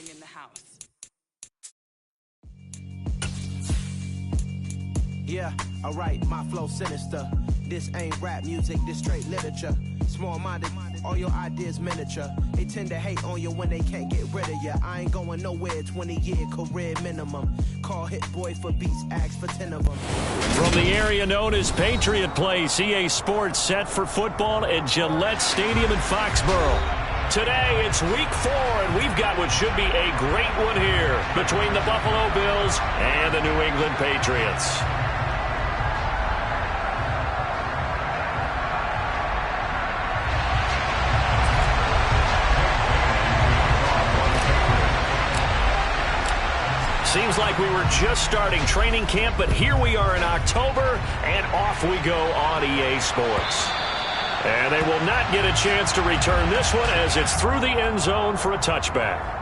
going in the house. Yeah, alright, my flow sinister. This ain't rap music, this straight literature. Small-minded, all your ideas miniature. They tend to hate on you when they can't get rid of you. I ain't going nowhere, 20-year career minimum. Call Hit Boy for beats, ask for 10 of them. From the area known as Patriot Place, EA Sports set for football at Gillette Stadium in Foxborough. Today, it's week 4, and we've got what should be a great one here between the Buffalo Bills and the New England Patriots. Seems like we were just starting training camp, but here we are in October, and off we go on EA Sports. And they will not get a chance to return this one as it's through the end zone for a touchback.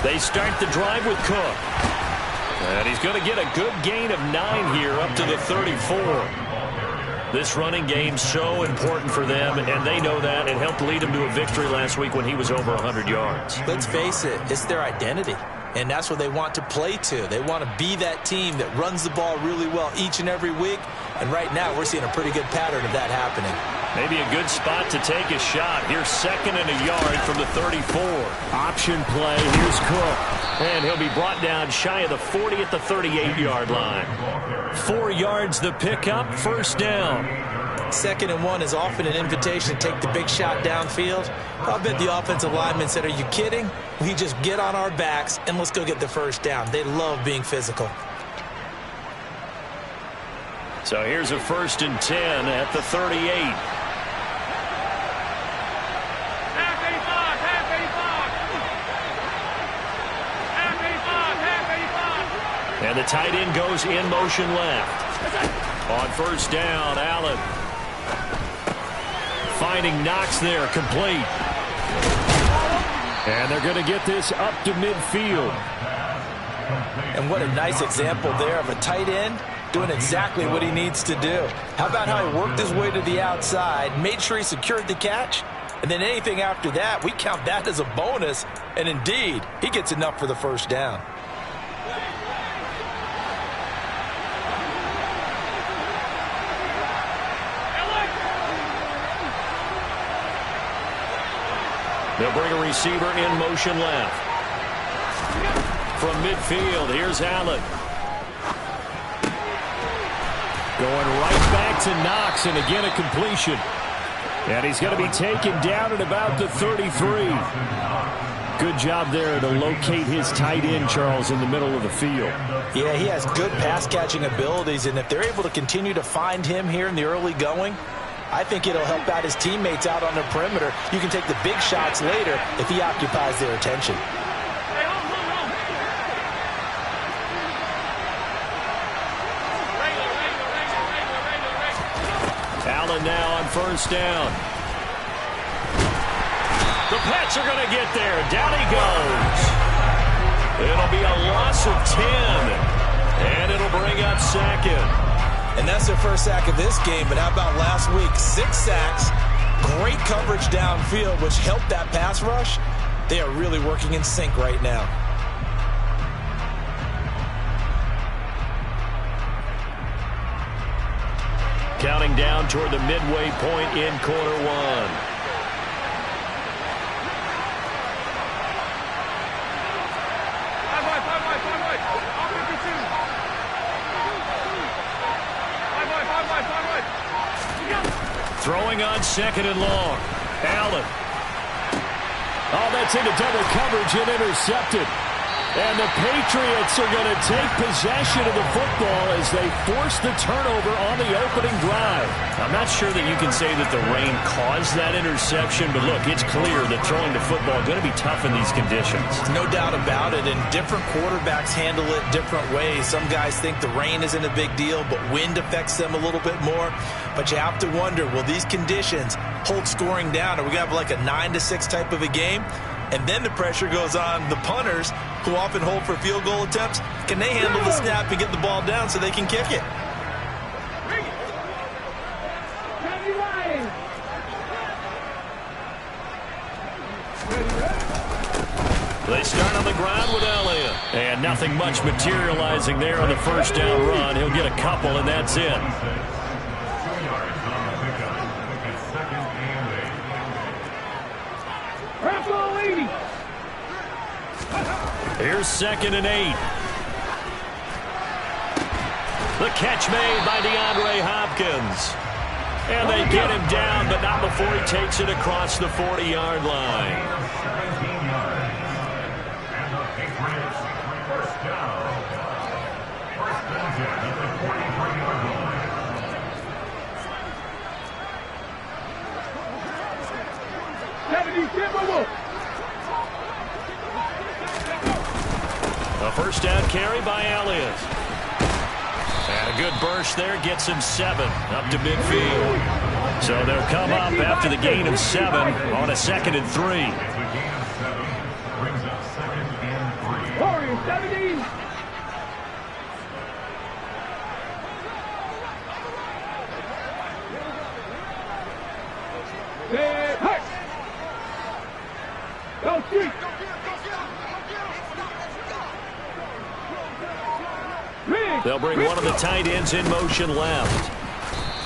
They start the drive with Cook. And he's going to get a good gain of 9 here up to the 34. This running game so important for them, and they know that. It helped lead them to a victory last week when he was over 100 yards. Let's face it, it's their identity. And that's what they want to play to. They want to be that team that runs the ball really well each and every week. And right now, we're seeing a pretty good pattern of that happening. Maybe a good spot to take a shot. Here's 2nd and a yard from the 34. Option play. Here's Cook. And he'll be brought down shy of the 40 at the 38-yard line. 4 yards the pickup, 1st down. 2nd and 1 is often an invitation to take the big shot downfield. I'll bet the offensive lineman said, are you kidding? We just get on our backs and let's go get the 1st down. They love being physical. So here's a 1st and 10 at the 38. And the tight end goes in motion left. On 1st down, Allen. Finding Knox there, complete. And they're going to get this up to midfield. And what a nice example there of a tight end doing exactly what he needs to do. How about how he worked his way to the outside, made sure he secured the catch, and then anything after that, we count that as a bonus. And indeed, he gets enough for the 1st down. They'll bring a receiver in motion left. From midfield, here's Allen. Going right back to Knox, and again a completion. And he's going to be taken down at about the 33. Good job there to locate his tight end, Charles, in the middle of the field. Yeah, he has good pass-catching abilities, and if they're able to continue to find him here in the early going, I think it'll help out his teammates out on the perimeter. You can take the big shots later if he occupies their attention. Allen now on 1st down. The Pats are going to get there. Down he goes. It'll be a loss of 10. And it'll bring up 2nd. And that's their 1st sack of this game. But how about last week? 6 sacks, great coverage downfield, which helped that pass rush. They are really working in sync right now. Counting down toward the midway point in quarter 1. Throwing on 2nd and long. Allen. Oh, that's into double coverage and intercepted. And the Patriots are going to take possession of the football as they force the turnover on the opening drive. I'm not sure that you can say that the rain caused that interception, but look, it's clear that throwing the football is going to be tough in these conditions. No doubt about it, and different quarterbacks handle it different ways. Some guys think the rain isn't a big deal, but wind affects them a little bit more. But you have to wonder, will these conditions hold scoring down? Are we going to have like a 9-6 type of a game? And then the pressure goes on the punters, who often hold for field goal attempts. Can they handle the snap and get the ball down so they can kick it? They start on the ground with Elliott. And nothing much materializing there on the first down run. He'll get a couple, and that's it. Here's 2nd and 8. The catch made by DeAndre Hopkins. And they get him down, but not before he takes it across the 40-yard line. A first down carry by Elliott. And a good burst there gets him 7 up to midfield. So they'll come up after the gain of 7 on a 2nd and 3. Warriors 17. Go street. They'll bring one of the tight ends in motion left.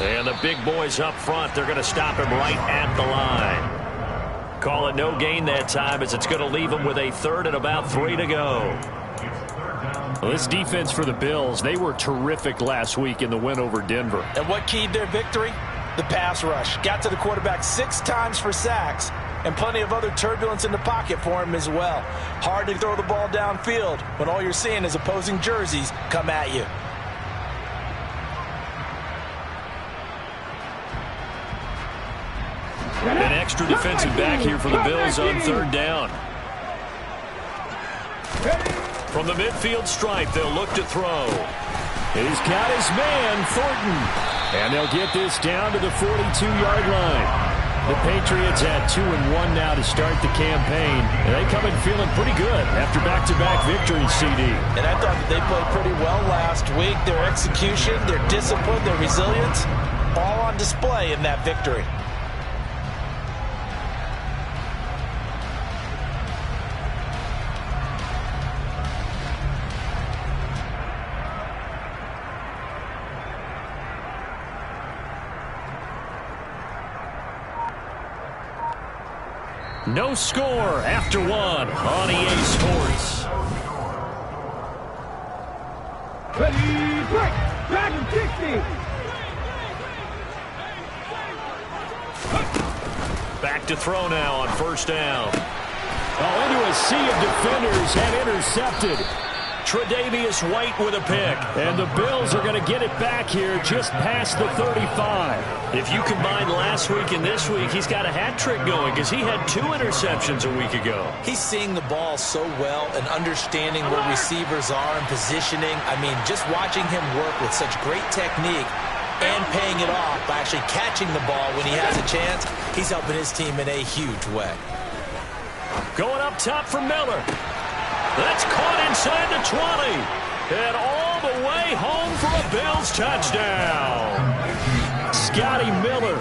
And the big boys up front, they're going to stop him right at the line. Call it no gain that time, as it's going to leave him with a 3rd and about 3 to go. Well, this defense for the Bills, they were terrific last week in the win over Denver. And what keyed their victory? The pass rush. Got to the quarterback 6 times for sacks, and plenty of other turbulence in the pocket for him as well. Hard to throw the ball downfield when all you're seeing is opposing jerseys come at you. An extra defensive back here for the Bills on 3rd down. From the midfield stripe, they'll look to throw. He's got his man, Thornton. And they'll get this down to the 42-yard line. The Patriots at 2-1 now to start the campaign. And they come in feeling pretty good after back-to-back victories, CD. And I thought that they played pretty well last week. Their execution, their discipline, their resilience, all on display in that victory. No score after 1 on EA Sports. Ready, break. Back and 60. Back to throw now on 1st down. Oh, into a sea of defenders and intercepted. Tre'Davious White with a pick. And the Bills are going to get it back here just past the 35. If you combine last week and this week, he's got a hat trick going because he had 2 interceptions a week ago. He's seeing the ball so well and understanding where receivers are and positioning. I mean, just watching him work with such great technique and paying it off by actually catching the ball when he has a chance, he's helping his team in a huge way. Going up top for Miller. That's caught inside the 20. And all the way home for a Bills touchdown. Scotty Miller,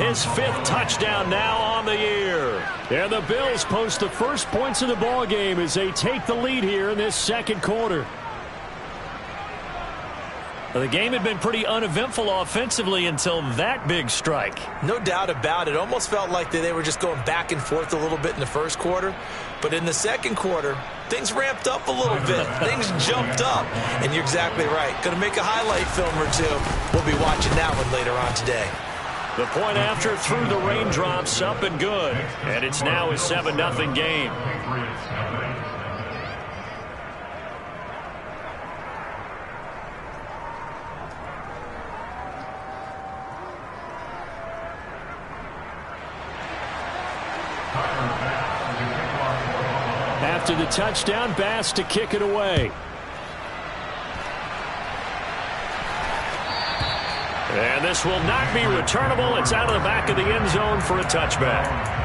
his 5th touchdown now on the year. And the Bills post the first points of the ball game as they take the lead here in this 2nd quarter. The game had been pretty uneventful offensively until that big strike. No doubt about it. Almost felt like they were just going back and forth a little bit in the 1st quarter. But in the 2nd quarter, things ramped up a little bit. Things jumped up. And you're exactly right. Going to make a highlight film or 2. We'll be watching that one later on today. The point after through the raindrops, up and good. And it's now a 7-0 game. After the touchdown, Bass to kick it away. And this will not be returnable. It's out of the back of the end zone for a touchback.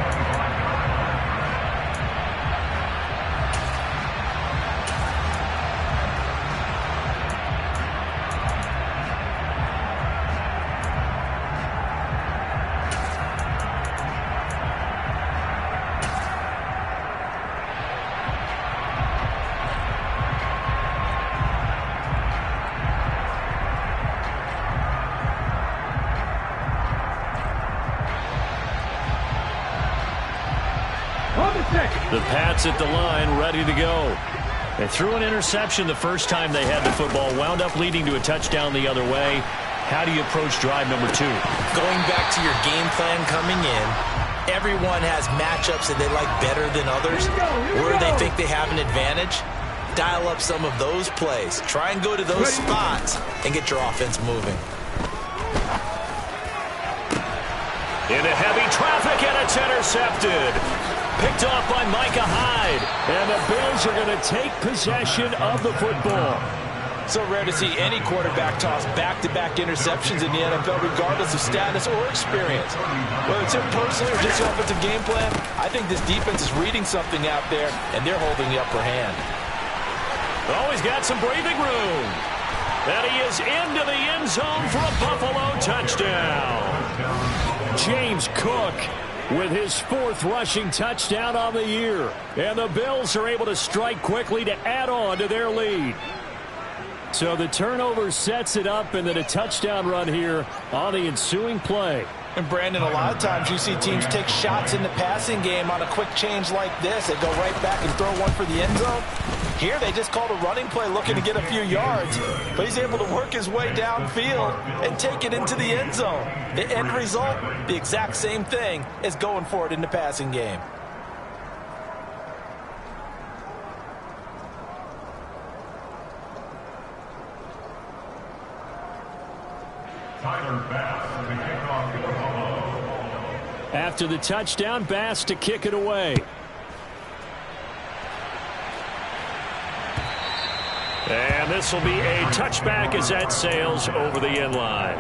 The Pats at the line, ready to go. They threw an interception the first time they had the football, wound up leading to a touchdown the other way. How do you approach drive number 2? Going back to your game plan coming in, everyone has matchups that they like better than others. Where they think they have an advantage, dial up some of those plays. Try and go to those spots and get your offense moving. Into heavy traffic, and it's intercepted. Picked off by Micah Hyde. And the Bills are going to take possession of the football. So rare to see any quarterback toss back-to-back interceptions in the NFL, regardless of status or experience. Whether it's him personally or just the offensive game plan, I think this defense is reading something out there, and they're holding the upper hand. Oh, he's got some breathing room. And he is into the end zone for a Buffalo touchdown. James Cook with his 4th rushing touchdown on the year. And the Bills are able to strike quickly to add on to their lead. So the turnover sets it up, and then a touchdown run here on the ensuing play. And Brandon, a lot of times you see teams take shots in the passing game on a quick change like this. They go right back and throw one for the end zone. Here they just called a running play looking to get a few yards. But he's able to work his way downfield and take it into the end zone. The end result, the exact same thing as going for it in the passing game. After the touchdown, Bass to kick it away. And this will be a touchback as that sails over the end line.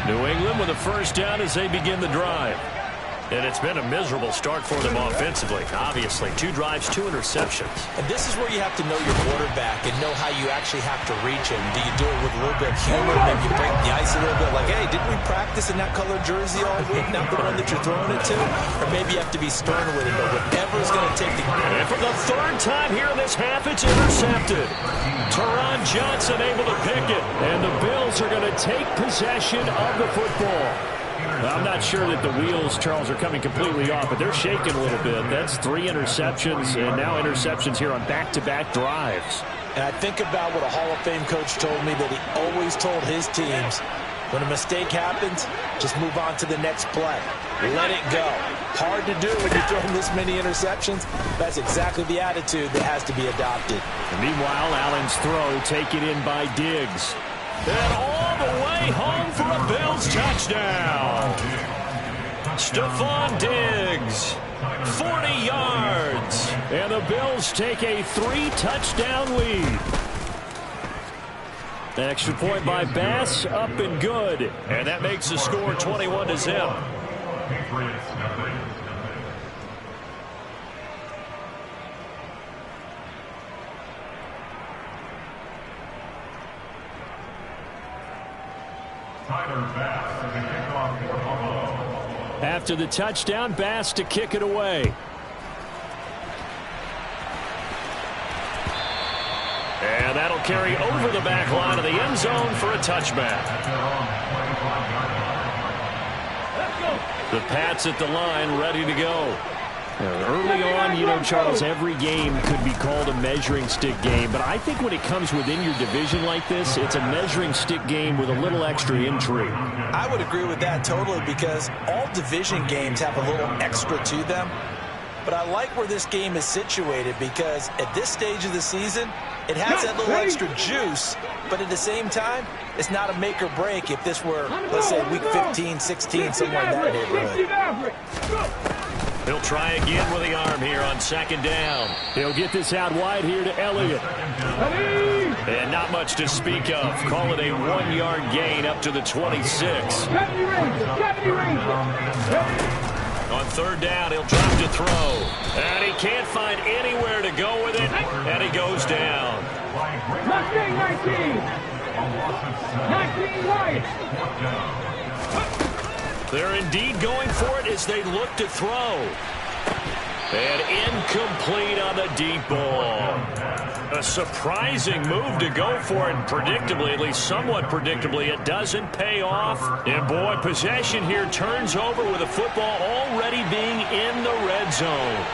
New England with a first down as they begin the drive. And it's been a miserable start for them offensively. Obviously, 2 drives, 2 interceptions. And this is where you have to know your quarterback and know how you actually have to reach him. Do you do it with a little bit of humor? Maybe you break the ice a little bit like, hey, didn't we practice in that colored jersey all week, not the one that you're throwing it to? Or maybe you have to be stern with it, but whatever is going to take the... And for the 3rd time here in this half, it's intercepted. Teron Johnson able to pick it. And the Bills are going to take possession of the football. I'm not sure that the wheels, Charles, are coming completely off, but they're shaking a little bit. That's 3 interceptions, and now interceptions here on back-to-back drives. And I think about what a Hall of Fame coach told me that he always told his teams, when a mistake happens, just move on to the next play. Let it go. Hard to do when you're throwing this many interceptions. That's exactly the attitude that has to be adopted. And meanwhile, Allen's throw taken in by Diggs. And all the way home for a Bills touchdown. Stephon Diggs, 40 yards. And the Bills take a 3-touchdown lead. The extra point by Bass, up and good. And that makes the score 21-0. After the touchdown, Bass to kick it away. And that'll carry over the back line of the end zone for a touchback. The Pats at the line, ready to go. Early on, you know, Charles, every game could be called a measuring stick game. But I think when it comes within your division like this, it's a measuring stick game with a little extra intrigue. I would agree with that totally, because all division games have a little extra to them. but I like where this game is situated because at this stage of the season, it has that little extra juice, but at the same time, it's not a make or break if this were, let's say, week 15, 16, something like that neighborhood. He'll try again with the arm here on second down. He'll get this out wide here to Elliott. And not much to speak of. Call it a 1-yard gain up to the 26. On third down, he'll drop to throw. And he can't find anywhere to go with it. And he goes down. 19 Lions. They're indeed going for it as they look to throw. And incomplete on the deep ball. A surprising move to go for it. Predictably, at least somewhat predictably, it doesn't pay off. And boy, possession here turns over with the football already being in the red zone.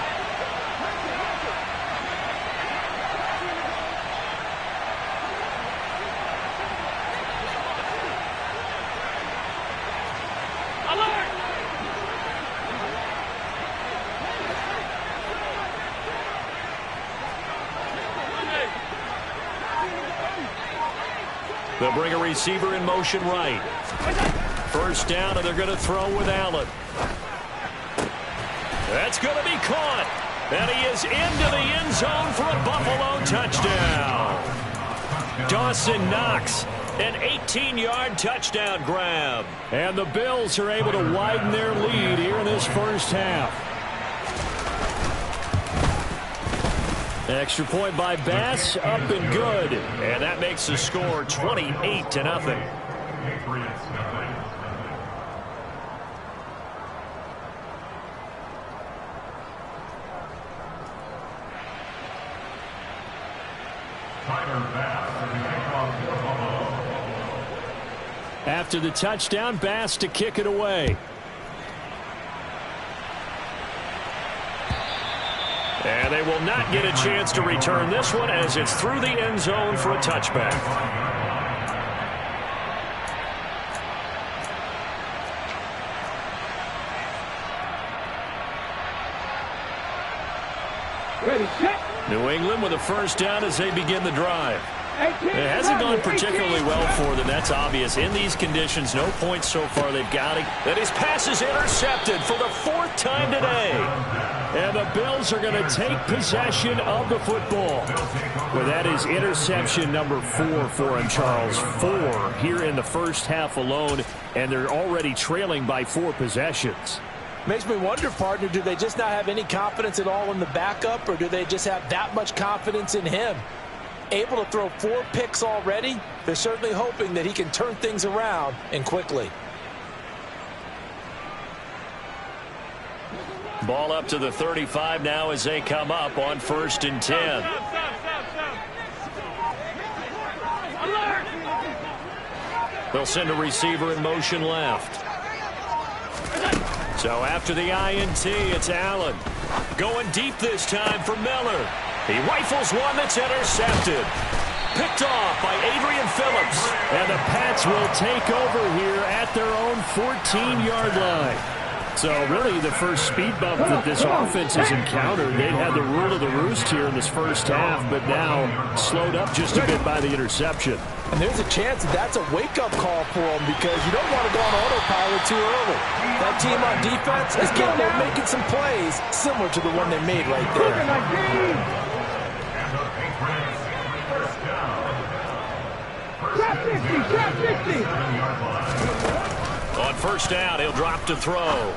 They'll bring a receiver in motion right. First down, and they're going to throw with Allen. That's going to be caught. And he is into the end zone for a Buffalo touchdown. Dawson Knox, an 18-yard touchdown grab. And the Bills are able to widen their lead here in this first half. Extra point by Bass, up and good. And that makes the score 28-0. After the touchdown, Bass to kick it away. And they will not get a chance to return this one as it's through the end zone for a touchback. Ready, set. New England with a first down as they begin the drive. It hasn't gone particularly well for them. That's obvious. In these conditions, no points so far. They've got it. And his pass is intercepted for the 4th time today. And the Bills are going to take possession of the football. Well, that is interception number 4 for him, Charles. 4 here in the first half alone, and they're already trailing by 4 possessions. Makes me wonder, partner, do they just not have any confidence at all in the backup, or do they just have that much confidence in him? Able to throw 4 picks already, they're certainly hoping that he can turn things around and quickly. Ball up to the 35 now as they come up on 1st and 10. They'll send a receiver in motion left. So after the INT, it's Allen. Going deep this time for Miller. He rifles one that's intercepted. Picked off by Adrian Phillips. And the Pats will take over here at their own 14-yard line. So really the first speed bump that this offense has encountered. They'd had the rule of the roost here in this first half, but now slowed up just a bit by the interception. And there's a chance that that's a wake-up call for them because you don't want to go on autopilot too early. That team on defense is capable of making some plays similar to the one they made right there. On first down, he'll drop to throw.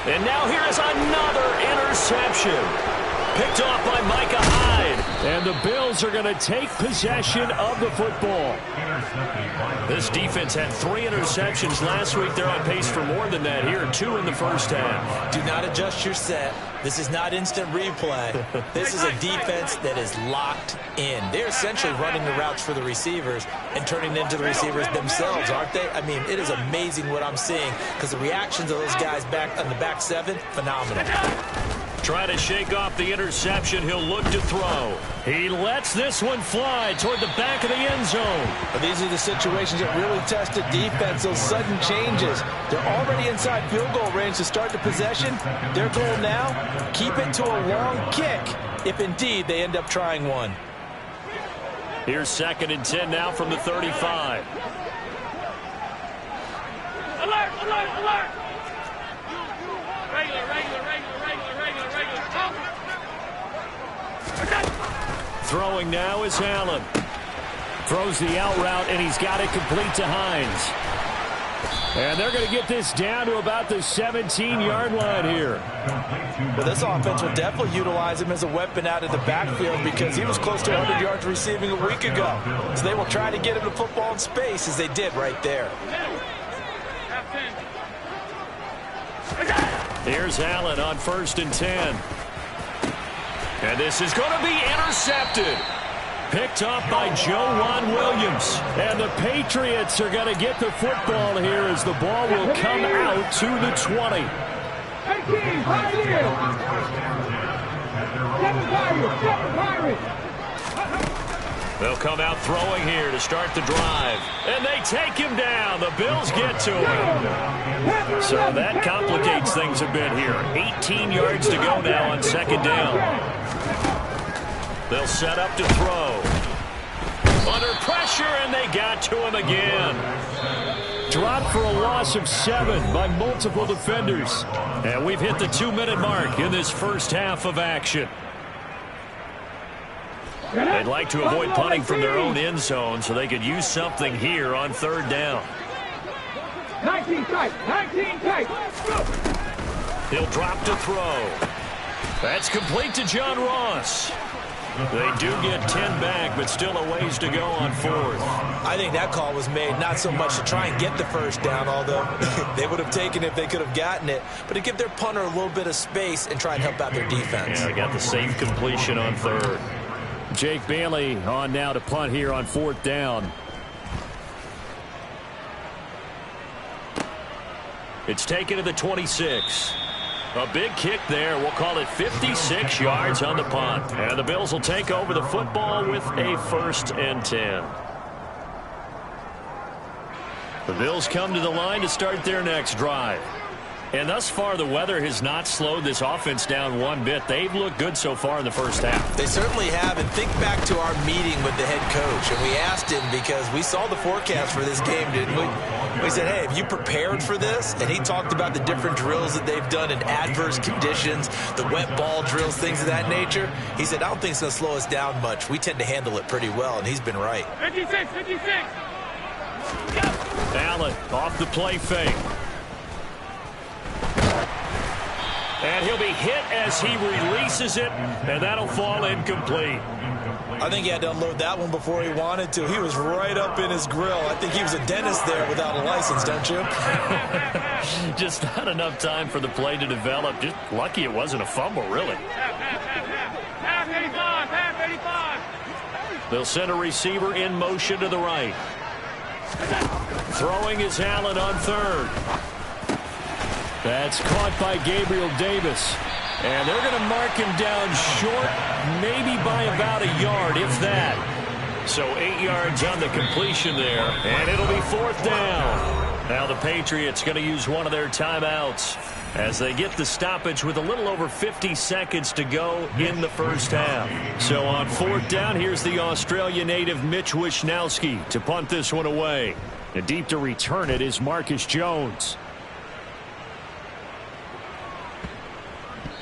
And now here is another interception. Picked off by Micah Hyde. And the Bills are going to take possession of the football. This defense had 3 interceptions last week. They're on pace for more than that here. 2 in the first half. Do not adjust your set. This is not instant replay. This is a defense that is locked in. They're essentially running the routes for the receivers and turning into the receivers themselves, aren't they? I mean, it is amazing what I'm seeing because the reactions of those guys back on the back 7, phenomenal. Trying to shake off the interception. He'll look to throw. He lets this one fly toward the back of the end zone. But these are the situations that really test the defense, those sudden changes. They're already inside field goal range to start the possession. Their goal now, keep it to a long kick, if indeed they end up trying one. Here's 2nd and 10 now from the 35. Alert, alert, alert! Regular, regular, regular, regular, regular, regular. Throwing now is Allen. Throws the out route, and he's got it complete to Hines. And they're going to get this down to about the 17-yard line here. Well, this offense will definitely utilize him as a weapon out of the backfield because he was close to 100 yards receiving a week ago. So they will try to get him the football in space as they did right there. Here's Allen on 1st and 10. And this is going to be intercepted. Picked off by Joejuan Williams. And the Patriots are going to get the football here as the ball will come out to the 20. 18, Pirates! 7 Pirates! 7 Pirates! They'll come out throwing here to start the drive. And they take him down. The Bills get to him. So that complicates things a bit here. 18 yards to go now on 2nd down. They'll set up to throw. Under pressure, and they got to him again. Dropped for a loss of 7 by multiple defenders. And we've hit the 2-minute mark in this first half of action. They'd like to avoid punting from their own end zone so they could use something here on 3rd down. 19 tight, 19 tight. He'll drop to throw. That's complete to John Ross. They do get 10 back, but still a ways to go on 4th. I think that call was made not so much to try and get the first down, although they would have taken it if they could have gotten it, but to give their punter a little bit of space and try and help out their defense. Yeah, they got the safe completion on 3rd. Jake Bailey on now to punt here on 4th down. It's taken to the 26. A big kick there. We'll call it 56 yards on the punt. And the Bills will take over the football with a 1st and 10. The Bills come to the line to start their next drive. And thus far, the weather has not slowed this offense down one bit. They've looked good so far in the first half. They certainly have. And think back to our meeting with the head coach. And we asked him because we saw the forecast for this game, didn't we? We said, hey, have you prepared for this? And he talked about the different drills that they've done in adverse conditions, the wet ball drills, things of that nature. He said, I don't think it's going to slow us down much. We tend to handle it pretty well, and he's been right. 56, 56. Allen off the play fake. And he'll be hit as he releases it, and that'll fall incomplete. I think he had to unload that one before he wanted to. He was right up in his grill. I think he was a dentist there without a license, don't you? Just not enough time for the play to develop. Just lucky it wasn't a fumble, really. Half 85, half 85. They'll send a receiver in motion to the right. Throwing is Allen on 3rd. That's caught by Gabriel Davis. And they're going to mark him down short, maybe by about a yard, if that. So 8 yards on the completion there, and it'll be 4th down. Now the Patriots going to use one of their timeouts as they get the stoppage with a little over 50 seconds to go in the first half. So on 4th down, here's the Australia native Mitch Wishnowsky to punt this one away. And deep to return it is Marcus Jones.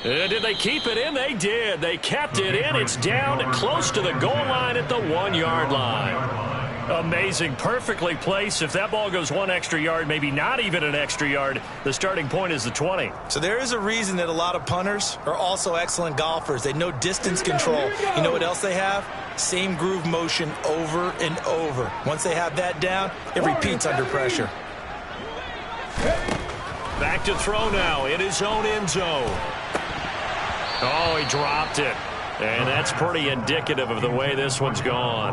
Did they keep it in? They did. They kept it in. It's down close to the goal line at the 1-yard line. Amazing. Perfectly placed. If that ball goes 1 extra yard, maybe not even an extra yard, the starting point is the 20. So there is a reason that a lot of punters are also excellent golfers. They know distance control. You know what else they have? Same groove motion over and over. Once they have that down, it repeats under pressure. Back to throw now in his own end zone. Oh, he dropped it. And that's pretty indicative of the way this one's gone.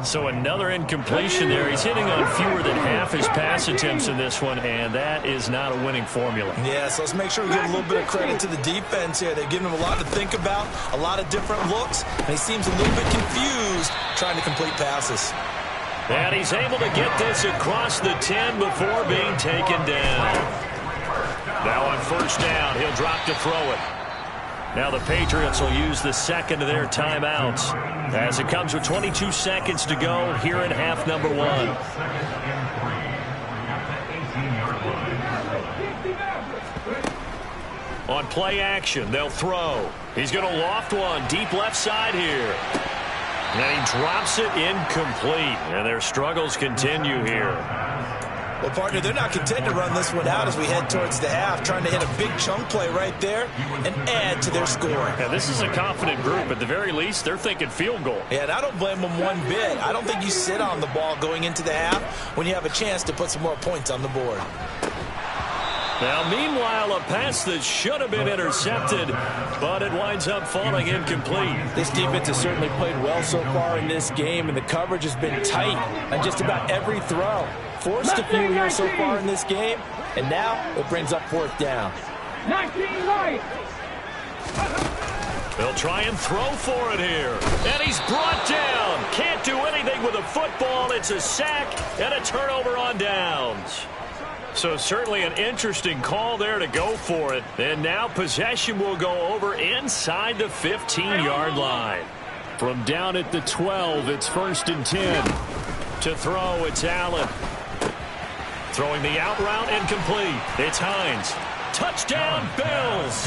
So another incompletion there. He's hitting on fewer than half his pass attempts in this one, and that is not a winning formula. Yeah, so let's make sure we give a little bit of credit to the defense here. They've given him a lot to think about, a lot of different looks, and he seems a little bit confused trying to complete passes. And he's able to get this across the 10 before being taken down. Now on first down, he'll drop to throw it. Now the Patriots will use the second of their timeouts as it comes with 22 seconds to go here in half number 1. On play action, they'll throw. He's going to loft one deep left side here. And he drops it incomplete. And their struggles continue here. Well, partner, they're not content to run this one out as we head towards the half, trying to hit a big chunk play right there and add to their score. Yeah, this is a confident group. At the very least, they're thinking field goal. Yeah, and I don't blame them one bit. I don't think you sit on the ball going into the half when you have a chance to put some more points on the board. Now, meanwhile, a pass that should have been intercepted, but it winds up falling incomplete. This defense has certainly played well so far in this game, and the coverage has been tight on just about every throw. Forced a few here so far in this game, and now it brings up fourth down. 19 right. They'll try and throw for it here. And he's brought down. Can't do anything with a football. It's a sack and a turnover on downs. So certainly an interesting call there to go for it. And now possession will go over inside the 15-yard line. From down at the 12, it's 1st and 10. To throw, it's Allen. Throwing the out route incomplete. It's Hines. Touchdown, Bills.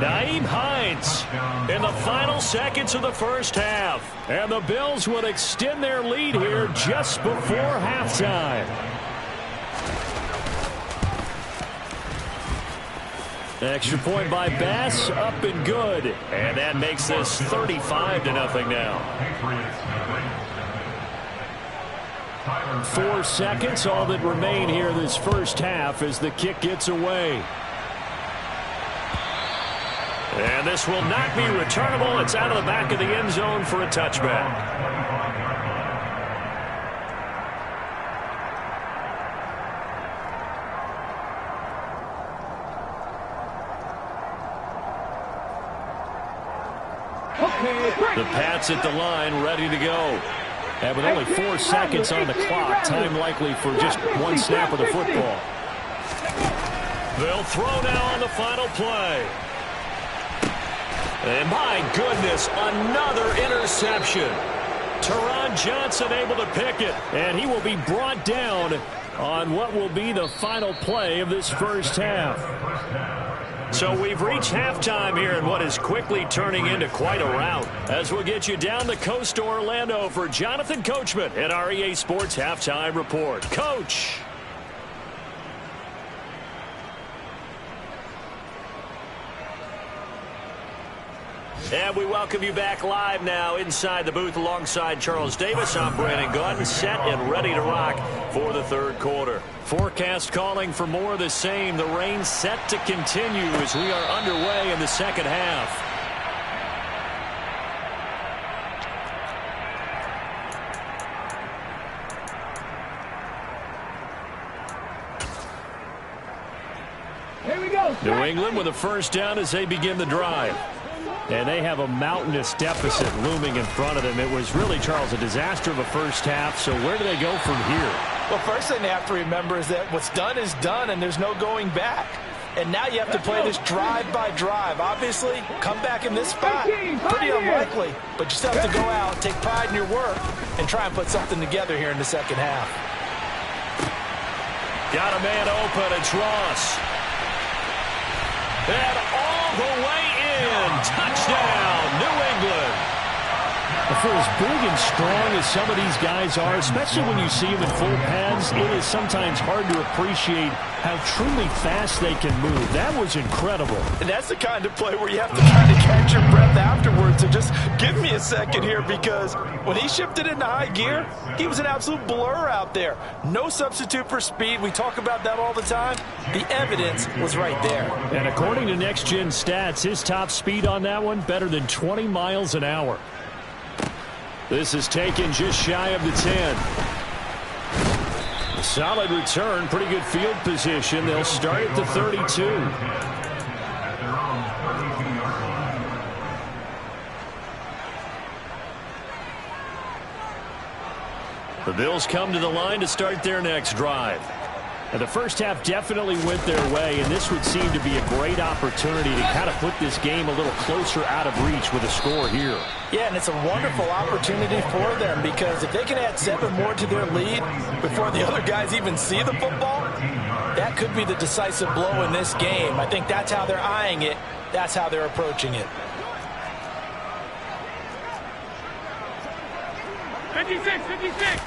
Nyheim Hines in the final seconds of the first half. And the Bills would extend their lead here just before halftime. Extra point by Bass, up and good. And that makes this 35-0 now. 4 seconds, all that remain here this first half as the kick gets away. And this will not be returnable. It's out of the back of the end zone for a touchback. The Pats at the line, ready to go. And with only 4 seconds on the clock, time likely for just one snap of the football. They'll throw now on the final play. And my goodness, another interception. Teron Johnson able to pick it, and he will be brought down on what will be the final play of this first half. So we've reached halftime here in what is quickly turning into quite a rout. As we'll get you down the coast to Orlando for Jonathan Coachman at our EA Sports Halftime Report. Coach. And we welcome you back live now inside the booth alongside Charles Davis. I'm Brandon Gaudin, set and ready to rock for the third quarter. Forecast calling for more of the same. The rain set to continue as we are underway in the second half. Here we go. New England with a first down as they begin the drive. And they have a mountainous deficit looming in front of them. It was really, Charles, a disaster of a first half. So where do they go from here? Well, first thing they have to remember is that what's done is done, and there's no going back. And now you have to play this drive by drive. Obviously, come back in this spot, pretty unlikely. But you still have to go out, take pride in your work, and try and put something together here in the second half. Got a man open. It's Ross. And all the way in. Touchdown, New England. For as big and strong as some of these guys are, especially when you see them in full pads, it is sometimes hard to appreciate how truly fast they can move. That was incredible. And that's the kind of play where you have to try to catch your breath afterwards. So just give me a second here, because when he shifted into high gear, he was an absolute blur out there. No substitute for speed. We talk about that all the time. The evidence was right there. And according to Next Gen Stats, his top speed on that one, better than 20 miles an hour. This is taken just shy of the 10. Solid return, pretty good field position. They'll start at the 32. The Bills come to the line to start their next drive. And the first half definitely went their way, and this would seem to be a great opportunity to kind of put this game a little closer out of reach with a score here. Yeah, and it's a wonderful opportunity for them because if they can add 7 more to their lead before the other guys even see the football, that could be the decisive blow in this game. I think that's how they're eyeing it. That's how they're approaching it. 56, 56.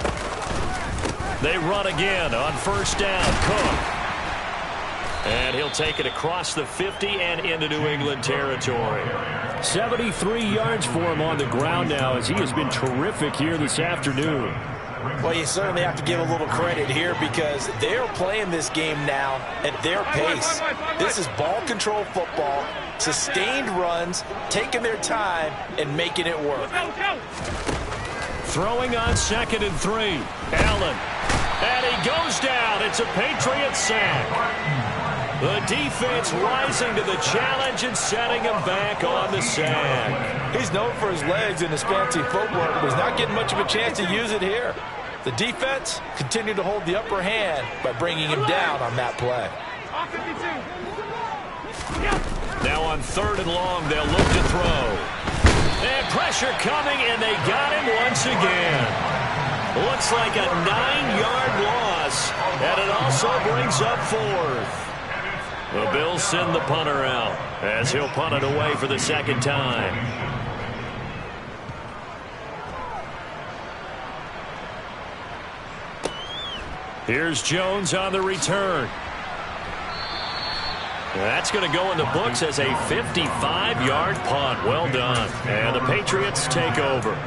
They run again on first down. Cook. And he'll take it across the 50 and into New England territory. 73 yards for him on the ground now as he has been terrific here this afternoon. Well, you certainly have to give a little credit here because they're playing this game now at their pace. This is ball control football, sustained runs, taking their time, and making it work. Throwing on 2nd and 3. Allen. And he goes down. It's a Patriot sack. The defense rising to the challenge and setting him back on the sack. He's known for his legs and his fancy footwork, but he's not getting much of a chance to use it here. The defense continued to hold the upper hand by bringing him down on that play. Now on 3rd and long, they'll look to throw. And pressure coming, and they got him once again. Looks like a 9-yard loss, and it also brings up 4th. The Bills send the punter out as he'll punt it away for the 2nd time. Here's Jones on the return. That's going to go in the books as a 55-yard punt. Well done. And the Patriots take over.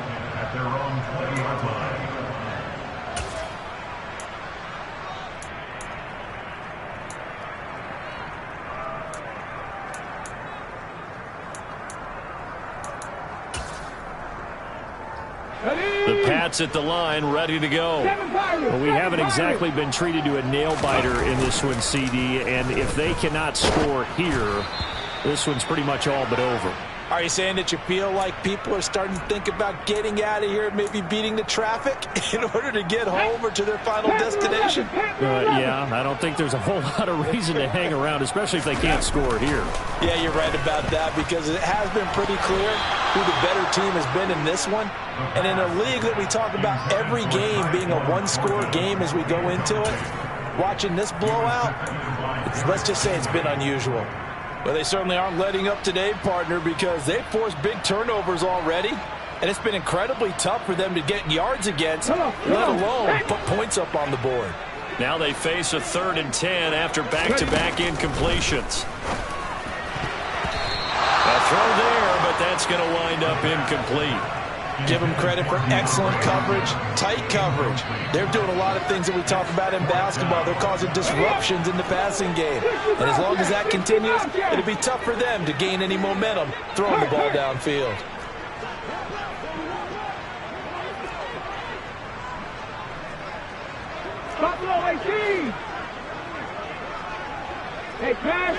The Pats at the line, ready to go. Well, we haven't exactly been treated to a nail-biter in this one, CD, and if they cannot score here, this one's pretty much all but over. Are you saying that you feel like people are starting to think about getting out of here and maybe beating the traffic in order to get home or to their final destination? Yeah, I don't think there's a whole lot of reason to hang around, especially if they can't score here. Yeah, you're right about that because it has been pretty clear who the better team has been in this one. And in a league that we talk about every game being a one-score game as we go into it, watching this blowout, let's just say it's been unusual. Well, they certainly aren't letting up today, partner, because they've forced big turnovers already, and it's been incredibly tough for them to get yards against, let alone put points up on the board. Now they face a 3rd and 10 after back-to-back incompletions. A throw there, but that's going to wind up incomplete. Give them credit for excellent coverage, tight coverage. They're doing a lot of things that we talk about in basketball. They're causing disruptions in the passing game. And as long as that continues, it'll be tough for them to gain any momentum throwing the ball downfield. Buffalo 18. Hey, pass.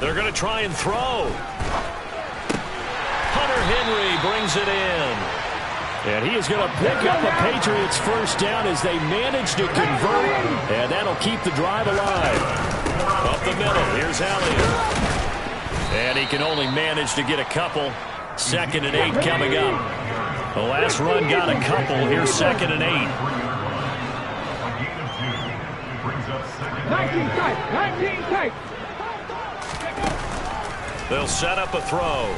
They're going to try and throw. Hunter Henry brings it in. And he is going to pick up a Patriots first down as they manage to convert. And that'll keep the drive alive. Up the middle, here's Elliott. And he can only manage to get a couple. 2nd and 8 coming up. The last run got a couple. Here's 2nd and 8. 19 tight, 19 tight. They'll set up a throw.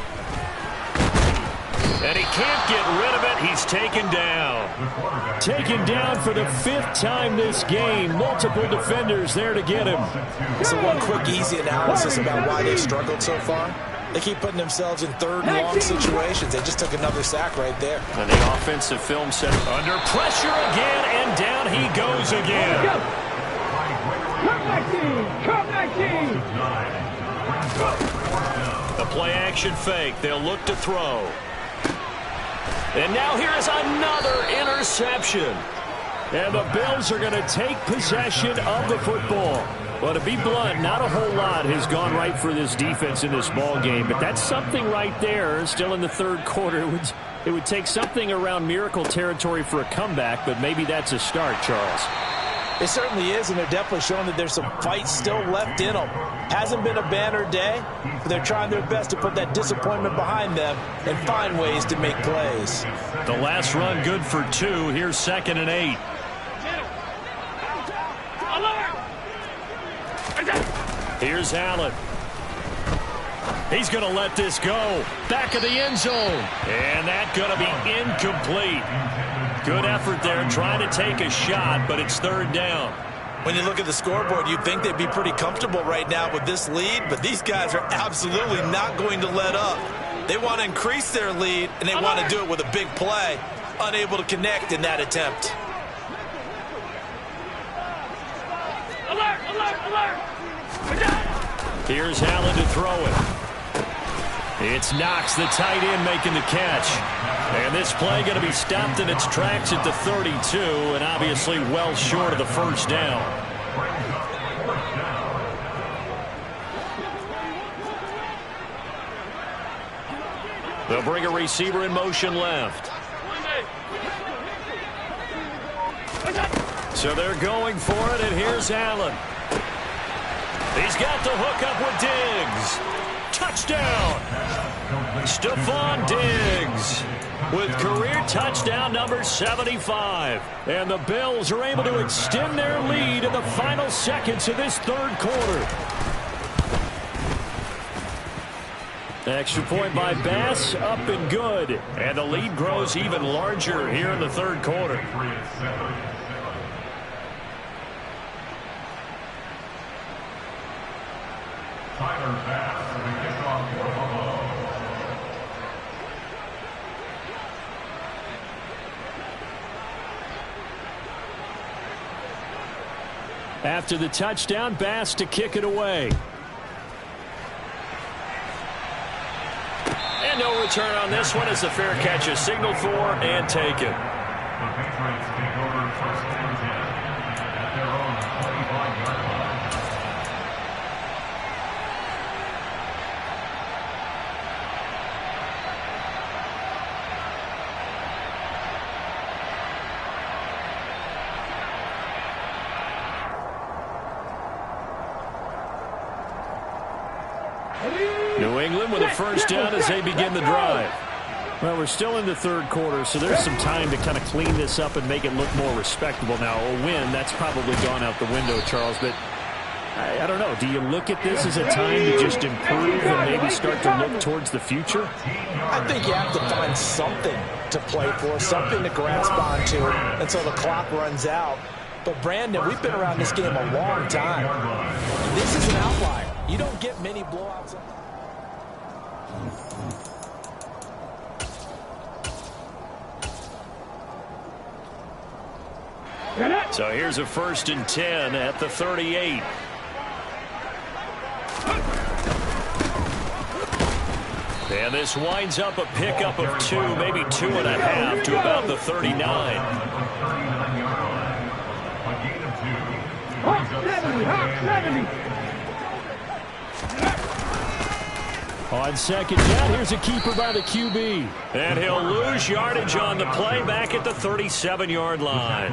And he can't get rid of it. He's taken down. Taken down for the 5th time this game. Multiple defenders there to get him. So one quick, easy analysis about why they've struggled so far. They keep putting themselves in 3rd and long situations. They just took another sack right there. And the offensive film center under pressure again, and down he goes again. Come 19, come 19. The play action fake. They'll look to throw. And now here is another interception. And the Bills are going to take possession of the football. Well, to be blunt, not a whole lot has gone right for this defense in this ball game, but that's something right there. Still in the third quarter, it would take something around miracle territory for a comeback, but maybe that's a start, Charles. It certainly is, and they're definitely showing that there's some fight still left in them. Hasn't been a banner day, but they're trying their best to put that disappointment behind them and find ways to make plays. The last run good for 2. Here's 2nd and 8. Here's Allen. He's going to let this go. Back of the end zone. And that's going to be incomplete. Good effort there trying to take a shot, but it's 3rd down. When you look at the scoreboard, you'd think they'd be pretty comfortable right now with this lead, but these guys are absolutely not going to let up. They want to increase their lead, and they want to do it with a big play. Unable to connect in that attempt. Alert, alert, alert. Here's Allen to throw it. It's Knox, the tight end, making the catch. And this play going to be stopped in its tracks at the 32, and obviously well short of the 1st down. They'll bring a receiver in motion left. So they're going for it, and here's Allen. He's got the hook up with Diggs. Touchdown. Stephon Diggs with career touchdown number 75. And the Bills are able to extend their lead in the final seconds of this 3rd quarter. Extra point by Bass, up and good. And the lead grows even larger here in the 3rd quarter. After the touchdown, Bass to kick it away. And no return on this one as the fair catch is signaled for and taken. The Patriots take over 1st and 10 at their own 25-yard line. New England with a 1st down as they begin the drive. Well, we're still in the 3rd quarter, so there's some time to kind of clean this up and make it look more respectable. Now, a win, that's probably gone out the window, Charles, but I don't know. Do you look at this as a time to just improve and maybe start to look towards the future? I think you have to find something to play for, something to grasp onto until the clock runs out. But, Brandon, we've been around this game a long time. This is an outlier. You don't get many blowouts. So here's a 1st and 10 at the 38. And this winds up a pickup of 2, maybe 2.5 to about the 39. On 2nd down, here's a keeper by the QB. And he'll lose yardage on the play back at the 37-yard line.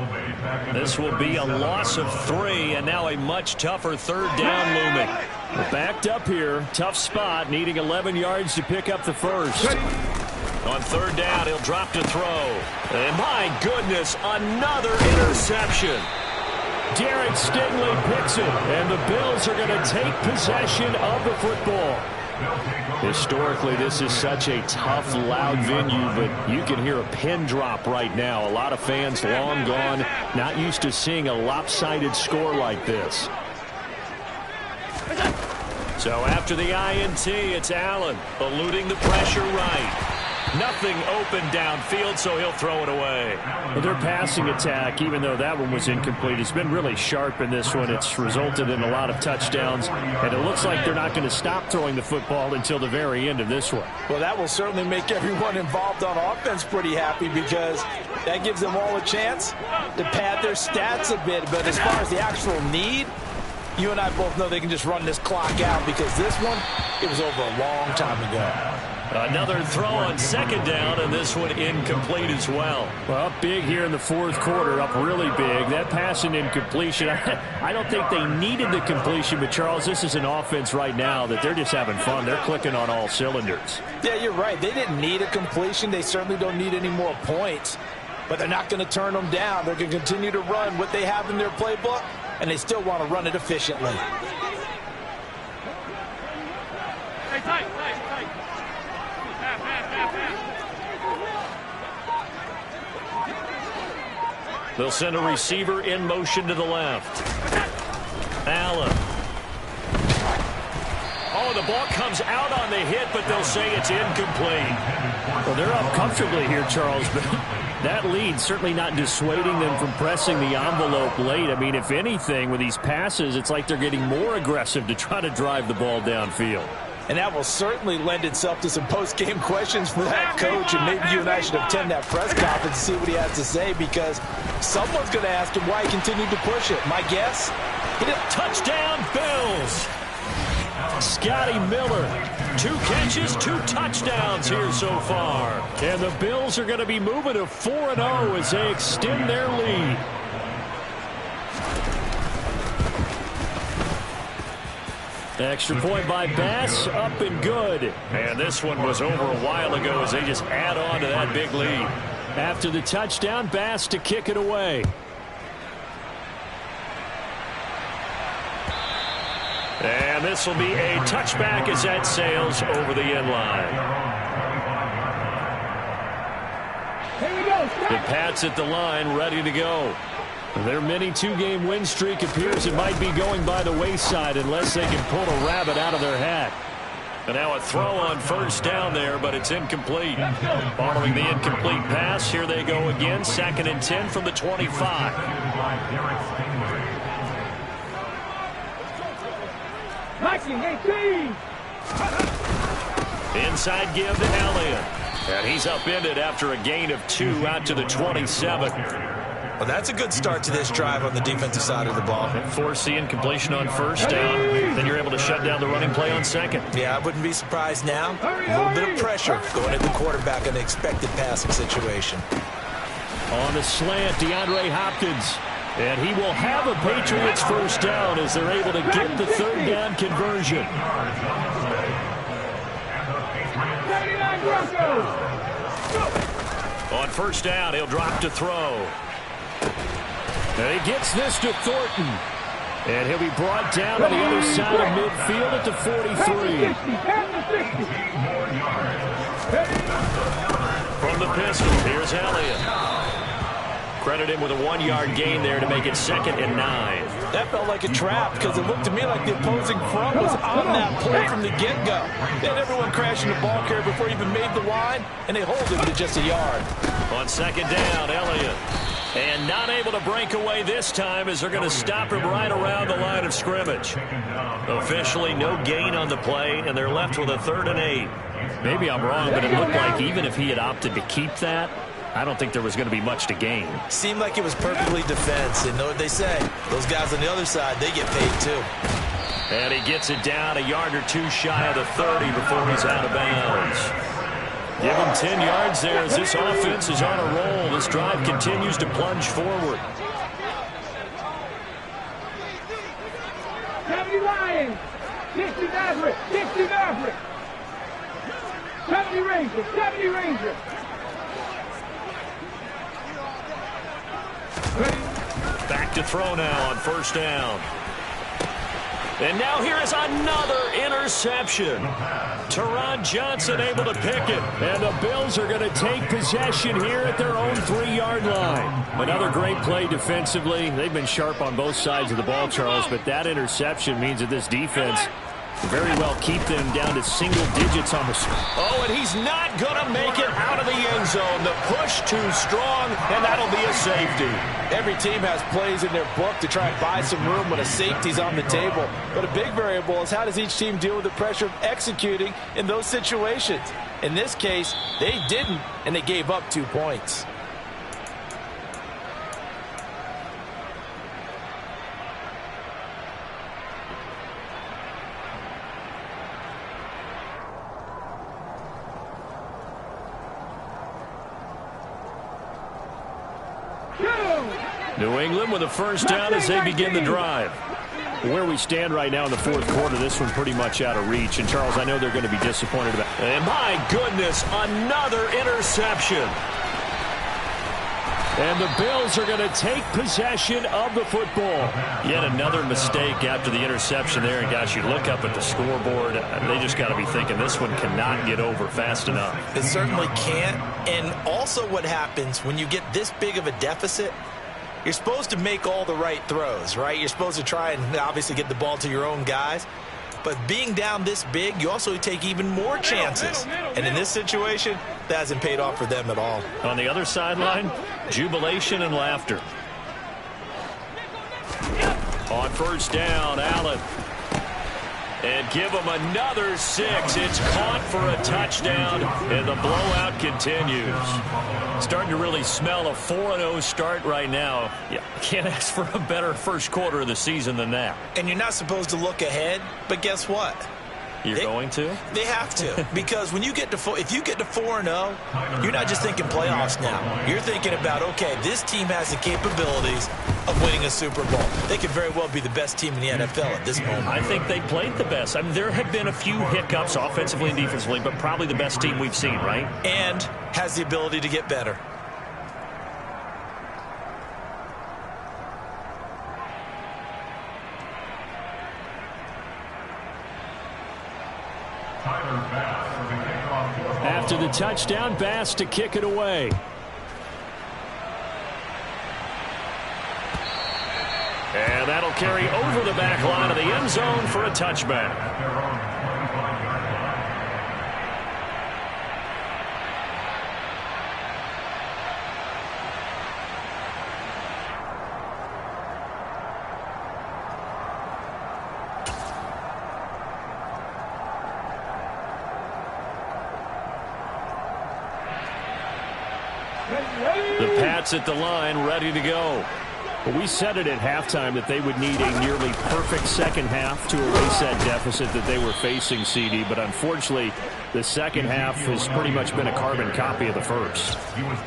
This will be a loss of 3, and now a much tougher 3rd down looming. We're backed up here. Tough spot, needing 11 yards to pick up the 1st. On 3rd down, he'll drop to throw. And my goodness, another interception. Derek Stingley picks it, and the Bills are going to take possession of the football. Historically, this is such a tough, loud venue, but you can hear a pin drop right now. A lot of fans long gone, not used to seeing a lopsided score like this. So after the INT, it's Allen eluding the pressure right. Nothing open downfield, so he'll throw it away. Well, their passing attack, even though that one was incomplete, has been really sharp in this one. It's resulted in a lot of touchdowns, and it looks like they're not going to stop throwing the football until the very end of this one. Well, that will certainly make everyone involved on offense pretty happy because that gives them all a chance to pad their stats a bit. But as far as the actual need, you and I both know they can just run this clock out because this one, it was over a long time ago. Another throw on second down, and this one incomplete as well. Well, up big here in the fourth quarter, up really big. That pass and incompletion, I don't think they needed the completion, but, Charles, this is an offense right now that they're just having fun. They're clicking on all cylinders. Yeah, you're right. They didn't need a completion. They certainly don't need any more points, but they're not going to turn them down. They're going to continue to run what they have in their playbook, and they still want to run it efficiently. Hey, tight. They'll send a receiver in motion to the left. Allen. Oh, the ball comes out on the hit, but they'll say it's incomplete. Well, they're up comfortably here, Charles, but that lead certainly not dissuading them from pressing the envelope late. I mean, if anything, with these passes, it's like they're getting more aggressive to try to drive the ball downfield. And that will certainly lend itself to some post-game questions for that coach. And maybe you and I should attend that press conference and see what he has to say, because someone's going to ask him why he continued to push it. My guess? Hit it. Touchdown, Bills. Scotty Miller. 2 catches, 2 touchdowns here so far. And the Bills are going to be moving to 4-0 as they extend their lead. Extra point by Bass, up and good. And this one was over a while ago as they just add on to that big lead. After the touchdown, Bass to kick it away. And this will be a touchback as that sails over the end line. Here we go. The Pats at the line, ready to go. Their mini 2-game win streak appears it might be going by the wayside unless they can pull a rabbit out of their hat. And now a throw on first down there, but it's incomplete. Following the incomplete pass, here they go again. 2nd and 10 from the 25. Inside give to Elliott. And he's upended after a gain of 2 out to the 27. Well, that's a good start to this drive on the defensive side of the ball. Force the incompletion on first down. Then you're able to shut down the running play on second. Yeah, I wouldn't be surprised now. A little bit of pressure going at the quarterback in the expected passing situation. On the slant, DeAndre Hopkins. And he will have a Patriots first down as they're able to get the 3rd down conversion. On first down, he'll drop to throw. And he gets this to Thornton. And he'll be brought down on the other side of midfield at the 43. From the pistol, here's Elliott. Credit him with a 1-yard gain there to make it 2nd and 9. That felt like a trap because it looked to me like the opposing front was on that play from the get-go. They had everyone crashing the ball carrier before he even made the line, and they hold him to just a yard. On 2nd down, Elliott. And not able to break away this time as they're going to stop him right around the line of scrimmage. Officially no gain on the play, and they're left with a 3rd and 8. Maybe I'm wrong, but it looked like even if he had opted to keep that, I don't think there was going to be much to gain. Seemed like it was perfectly defense. And know what they say? Those guys on the other side, they get paid too. And he gets it down a yard or 2 shy of the 30 before he's out of bounds. Give him 10 yards there as this offense is on a roll. This drive continues to plunge forward. 70 Lions, 60 Maverick, 60 Maverick. 70 Rangers, 70 Rangers. Back to throw now on first down. And now here is another interception. Teron Johnson able to pick it. And the Bills are going to take possession here at their own 3-yard line. Another great play defensively. They've been sharp on both sides of the ball, Charles, but that interception means that this defense Very well keep them down to single digits on the score. Oh, and he's not going to make it out of the end zone. The push too strong, and that'll be a safety. Every team has plays in their book to try and buy some room when a safety's on the table. But a big variable is how does each team deal with the pressure of executing in those situations. In this case, they didn't, and they gave up 2 points. New England with a first down as they begin the drive. Where we stand right now in the fourth quarter, this one pretty much out of reach. And, Charles, I know they're going to be disappointed about it. And, my goodness, another interception. And the Bills are going to take possession of the football. Yet another mistake after the interception there. And, gosh, you look up at the scoreboard. They just got to be thinking this one cannot get over fast enough. It certainly can't. And also what happens when you get this big of a deficit, you're supposed to make all the right throws, right? You're supposed to try and obviously get the ball to your own guys. But being down this big, you also take even more chances. And in this situation, that hasn't paid off for them at all. On the other sideline, jubilation and laughter. On first down, Allen. And give them another 6. It's caught for a touchdown, and the blowout continues. Starting to really smell a 4-0 start right now. Yeah, can't ask for a better first quarter of the season than that. And you're not supposed to look ahead, but guess what? You're going to? They have to, because when you get to if you get to 4-0, you're not just thinking playoffs now. You're thinking about, okay, this team has the capabilities of winning a Super Bowl. They could very well be the best team in the NFL at this moment. I think they played the best. I mean, there have been a few hiccups offensively and defensively, but probably the best team we've seen, right? And has the ability to get better. After the touchdown, Bass to kick it away. And that'll carry over the back line of the end zone for a touchback. The Pats at the line, ready to go. Well, we said it at halftime that they would need a nearly perfect second half to erase that deficit that they were facing, CD. But unfortunately, the second half has pretty much been a carbon copy of the first.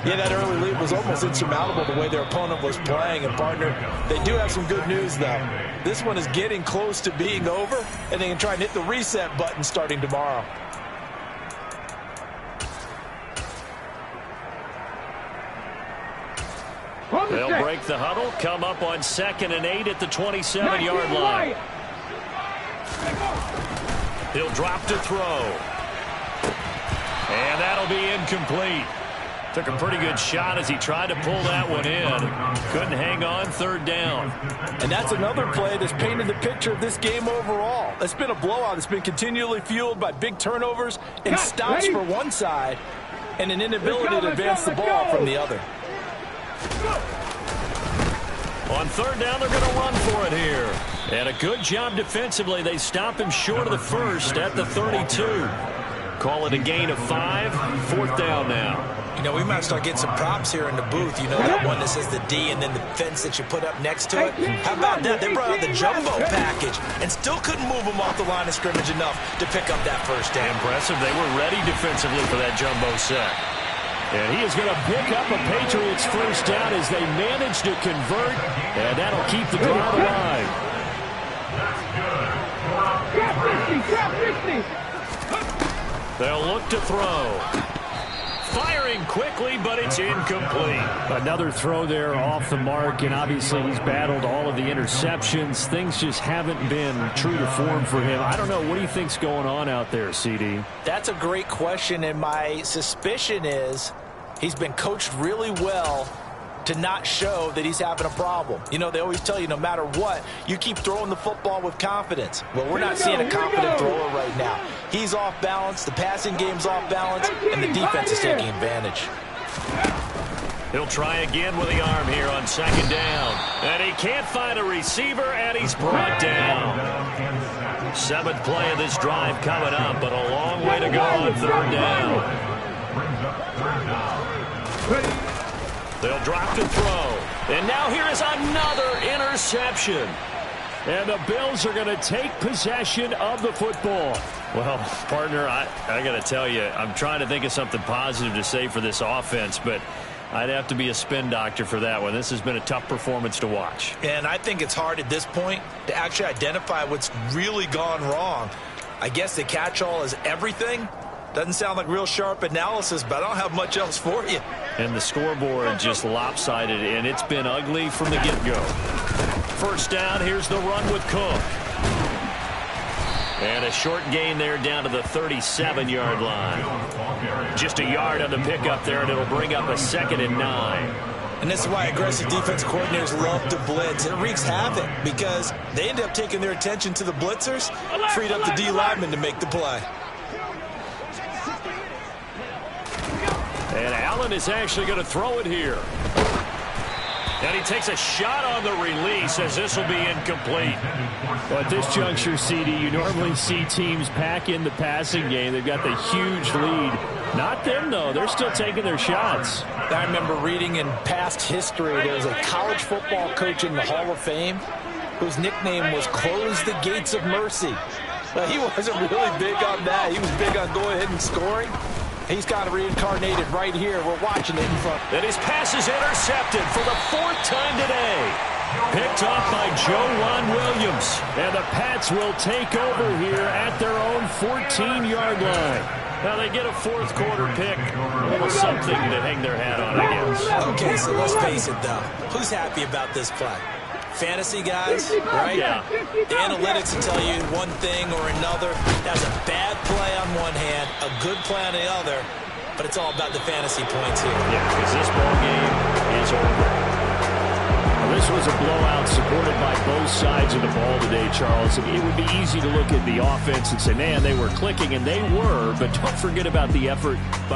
Yeah, that early lead was almost insurmountable the way their opponent was playing. And, partner, they do have some good news, though. This one is getting close to being over, and they can try and hit the reset button starting tomorrow. They'll break the huddle, come up on 2nd and 8 at the 27-yard line. He'll drop to throw. And that'll be incomplete. Took a pretty good shot as he tried to pull that one in. Couldn't hang on, 3rd down. And that's another play that's painted the picture of this game overall. It's been a blowout. It's been continually fueled by big turnovers and stops for one side and an inability to advance the ball from the other. On 3rd down, they're going to run for it here. And a good job defensively. They stop him short of the first at the 32. Call it a gain of 5. 4th down now. You know, we might start getting some props here in the booth. You know, that one that says the D and then the fence that you put up next to it. How about that? They brought out the jumbo package and still couldn't move them off the line of scrimmage enough to pick up that first down. Impressive. They were ready defensively for that jumbo set. And he is going to pick up a Patriots first down as they manage to convert, and that'll keep the drive alive. They'll look to throw. Firing quickly, but it's incomplete. Another throw there off the mark, and obviously he's battled all of the interceptions. Things just haven't been true to form for him. I don't know. What do you think's going on out there, CD? That's a great question, and my suspicion is he's been coached really well to not show that he's having a problem. You know, they always tell you no matter what, you keep throwing the football with confidence. Well, we're not seeing a confident thrower right now. He's off balance, the passing game's off balance, and the defense is taking advantage. He'll try again with the arm here on second down. And he can't find a receiver, and he's brought down. 7th play of this drive coming up, but a long way to go on 3rd down. They'll drop to throw. And now here is another interception. And the Bills are going to take possession of the football. Well, partner, I got to tell you, I'm trying to think of something positive to say for this offense, but I'd have to be a spin doctor for that one. This has been a tough performance to watch. And I think it's hard at this point to actually identify what's really gone wrong. I guess the catch-all is everything. Doesn't sound like real sharp analysis, but I don't have much else for you. And the scoreboard just lopsided, and it's been ugly from the get-go. 1st down, here's the run with Cook. And a short gain there down to the 37-yard line. Just a yard on the pickup there, and it'll bring up a 2nd and 9. And this is why aggressive defense coordinators love to blitz. It wreaks havoc because they end up taking their attention to the blitzers, freed up the D lineman to make the play. And Allen is actually going to throw it here. And he takes a shot on the release as this will be incomplete. Well, at this juncture, CD, you normally see teams pack in the passing game. They've got the huge lead. Not them, though. They're still taking their shots. I remember reading in past history there was a college football coach in the Hall of Fame whose nickname was Close the Gates of Mercy. Well, he wasn't really big on that. He was big on going ahead and scoring. He's got it reincarnated right here. We're watching it in front. And his pass is intercepted for the 4th time today. Picked off by Joejuan Williams. And the Pats will take over here at their own 14-yard line. Now they get a 4th quarter pick. A little something to hang their hat on, I guess. Okay, so let's face it, though. Who's happy about this play? Fantasy guys, right? Yeah. The analytics will tell you one thing or another. That's a bad play on one hand, a good play on the other, but it's all about the fantasy points here. Yeah, because this ball game is over. Well, this was a blowout supported by both sides of the ball today, Charles. It would be easy to look at the offense and say, man, they were clicking, and they were, but don't forget about the effort by